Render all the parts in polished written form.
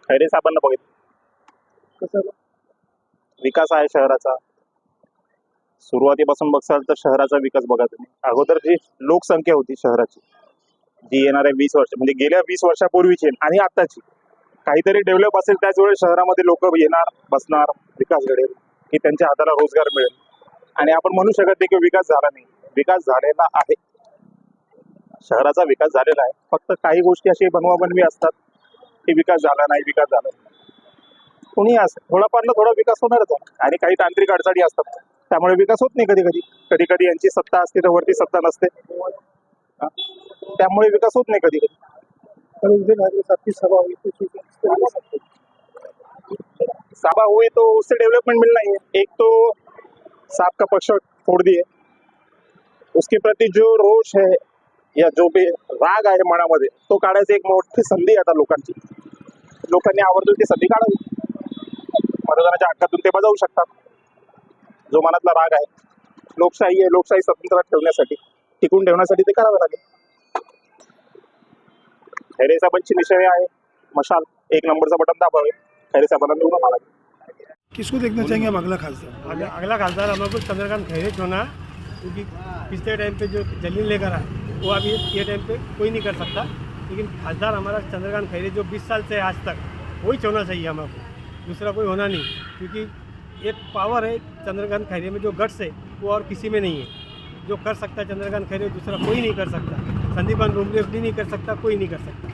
खैरे साहेबांना बघितलं कसं विकास आहे शहराचा. सुरुवातीपासून बघसाल तर शहराचा विकास बघा तुम्ही. अगोदर जी लोकसंख्या होती शहराची, जी येणाऱ्या 20 वर्ष म्हणजे गेल्या 20 वर्षापूर्वीची आणि आताची, काहीतरी डेव्हलप असेल त्याच वेळेस शहरामध्ये लोक येणार, बसणार, विकास घडेल, की त्यांच्या हाताला रोजगार मिळेल. आणि आपण म्हणू शकत नाही की विकास झाला नाही. विकास झालेला आहे, शहराचा विकास झालेला आहे. फक्त काही गोष्टी अशी बनवाबनवी असतात की विकास झाला नाही, विकास झाला नाही. कोणी असं थोडाफार ना थोडा विकास होणारच आहे. आणि काही तांत्रिक अडचणी असतात, त्यामुळे विकास होत नाही. कधी कधी कधी कधी यांची सत्ता असते तर वरती सत्ता नसते, त्यामुळे विकास होत नाही कधी कधी. तर उद्धव ठाकरे साहब की सभा हुई थी, किस तरीके से सभा हुई तो उससे डेवलपमेंट मिलना ही है. एक तो साहब का पक्ष फोड़ दिए, उसके प्रति जो रोष है या जो भी राग आहे मनामध्ये तो काढायची एक मोठी संधी आहे आता लोकांची. लोकांनी आवर्जून ती संधी काढावी. मतदानाच्या हक्कातून ते बजावू शकतात. जो मनातला राग आहे, लोकशाही आहे, लोकशाही स्वतंत्र ठेवण्यासाठी, टिकून ठेवण्यासाठी ते करावं लागेल. खैरे साहेबांची निश्चय आहे मशाल, 1 नंबरचा बटन दाबावे, खैरे साहेबांना निवडून आला. किसको देखना चाहेंगे आप अगला खासदार? अगला खासदार हमारे चंद्रकांत खैरे चुना, क्योंकि पिछले टाइम पे जो जलील लेकर आए वो अभी ये टाइम पे कोई नहीं कर सकता. लेकिन खासदार हमारा चंद्रकांत खैरे जो 20 साल से आज तक वही होना चाहिए हमको, दूसरा कोई होना नहीं. क्योंकि एक पावर है चंद्रकांत खैरे में, जो गट्स है वो और किसी में नहीं है. जो कर सकता है चंद्रकांत खैरे दूसरा कोई नहीं कर सकता. संदीपान डोंगरे भी नहीं कर सकता, कोई नहीं कर सकता.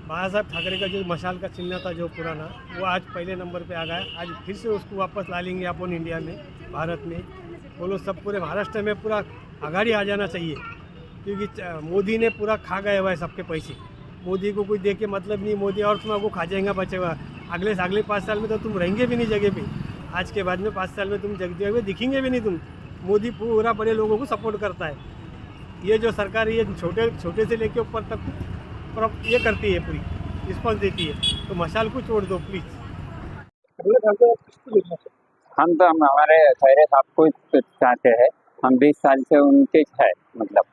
बाला ठाकरे का जो मशाल का चिन्ह था जो पुराना, वो आज पहले नंबर पे आ गया. आज फिर से उसको वापस ला लेंगे अपन इंडिया में, भारत में. वो लोग सब पूरे महाराष्ट्र में पूरा आगाड़ी आ जाना चाहिए. क्योंकि मोदी ने पूरा खा गए हुआ है सबके पैसे. मोदी को कोई दे के मतलब नहीं. मोदी और तुम्हारा खा जाएगा बचेगा. अगले 5 साल में तो तुम रहेंगे भी नहीं जगह पे. आज के बाद में 5 साल में तुम जगह पे दिखेंगे भी नहीं तुम. मोदी पूरा बड़े लोगों को सपोर्ट करता है. ये जो सरकार ये छोटे से लेके ऊपर तक ये करती है, पूरी रिस्पॉन्स देती है. तो मशाल को छोड़ दो प्लीज़. अगला खासदार किसको देखना चाहेंगे? हम तो हमारे खैरे साहब को चाहते हैं. हम 20 साल से उनके है. मतलब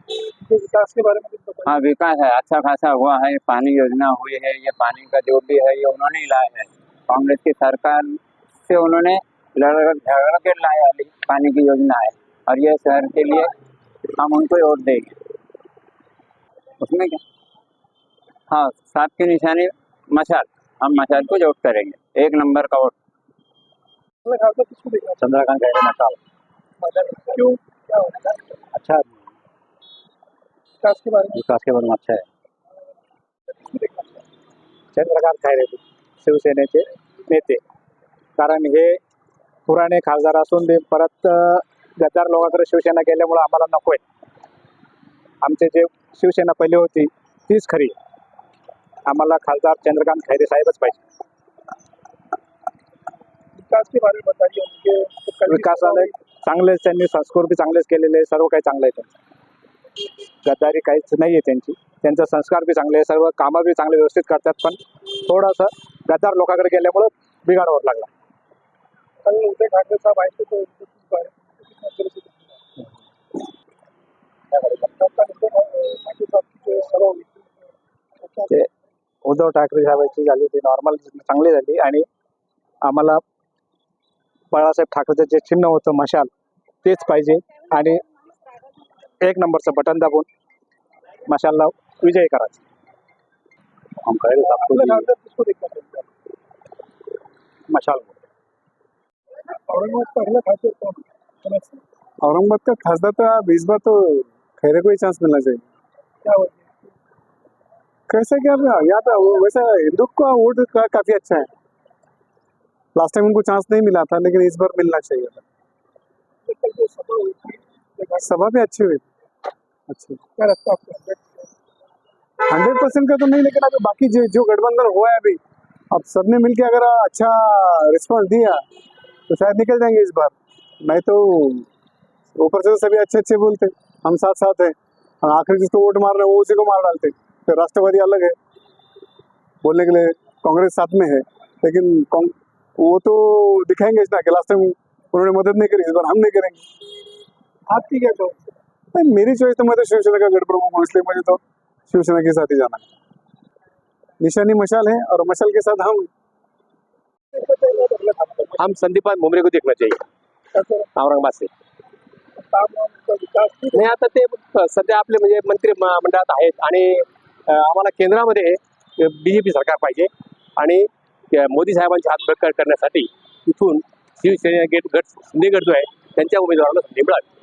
उनके विकास के बारे में कुछ बताइए. हाँ, विकास है, अच्छा खासा हुआ है. पानी योजना हुई है, ये पानी का जो भी है ये उन्होंने ही लाया है. कांग्रेस की सरकार से उन्होंने झगड़ के लाया वाली पानी की योजना है. और ये शहर के लिए हम उनको वोट देंगे. उसमें क्या, हाँ, साहब की निशानी मशाल, हम मशाल को वोट करेंगे. 1 नंबर का वोट. अगला खासदार किसको देखना चंद्रकांत खैरे मशाल. चाहेंगे? क्यों, क्या होगा? अच्छा, विकास के बारे में विकास के बारे में अच्छा आहे. किसको देखना चाहेंगे? चंद्रकांत खैरे शिवसेनेचे नेते. कारण हे पुराणे खासदार असून ते परत गद्दार लोकांकडे शिवसेना गेल्यामुळे आम्हाला नको आहे. आमचे जे शिवसेना पहिली होती तीच खरी. आम्हाला खासदार चंद्रकांत खैरे साहेबच पाहिजे. विकास के बारे में बताइए. उनके विकासाने चांगलेच, त्यांनी संस्कार बी चांगलेच केलेले आहे. सर्व काही चांगलं आहे त्यांचं. गद्दारी काहीच नाही आहे त्यांची. त्यांचा संस्कार बी चांगले आहे, सर्व कामं बी चांगले व्यवस्थित करतात. पण थोडंसं गद्दार लोकांकडे गेल्यामुळं बिघाड होत लागला. कल उद्धव ठाकरे साहब आए थे तो उनके किस बारे में किस नजर से देखना ठाकरे साहब की जो सभा हुई थी तो क्या ते उद्धव ठाकरे साहेबांची झाली ती नॉर्मल चांगली झाली. आणि आम्हाला बाळासाहेब ठाकरेचं जे चिन्ह होतं मशाल तेच पाहिजे. आणि 1 नंबरचं बटन दाबून मशालला विजयी करायचं. हम खैरे साहब को अगला जी खासदार किसको देखना चाहेंगे? मशाल. औरंगाबाद का अगला खासदार कौन है? औरंगाबाद का खासदार तो इस बार तो खैरे को ही चांस मिलना चाहिए. क्या वजह है? कैसा क्या यहाँ पे वैसा हिंदू का वोट काफी अच्छा है. लास्ट टाइम उनको चांस नहीं मिला था, लेकिन इस बार मिलना चाहिए था. कल जो सभा हुई थी सभा भी अच्छी हुई. अच्छी. क्या लगता है आपको? 100% का तो नहीं, लेकिन अभी बाकी जो गठबंधन हुआ है अभी, अब सबने मिलके अगर अच्छा रिस्पांस दिया तो शायद निकल जाएंगे इस बार. नहीं तो ऊपर से तो सभी अच्छे अच्छे बोलते हम साथ साथ हैं, और आखिर जिसको वोट मारना है वो उसी को मार डालते. फिर राष्ट्रवादी अलग है बोलने के लिए, कांग्रेस साथ में है, लेकिन वो तो दिखाएंगे ना कि लास्ट टाइम उन्होंने मदद नहीं करी, इस बार हम नहीं करेंगे. आपकी क्या चॉइस है? नहीं, मेरी चॉइस तो मैं तो शिवसेना का गढ़ प्रमुख हूँ, इसलिए मुझे तो शिवसेना के साथ ही जाना है. निशानी मशाल है और मशाल के साथ हम संदीपान भुमरे को देखना चाहिए औरंगाबाद से. नाही आता ते सध्या आपले म्हणजे मंत्री मंडळात आहेत आणि आम्हाला केंद्रामध्ये बीजेपी सरकार पाहिजे आणि मोदी साहेबांचे हात बळकट करण्यासाठी इथून शिवसेना गट शिंदे गट जो आहे त्यांच्या उमेदवाराला संधी मिळाली.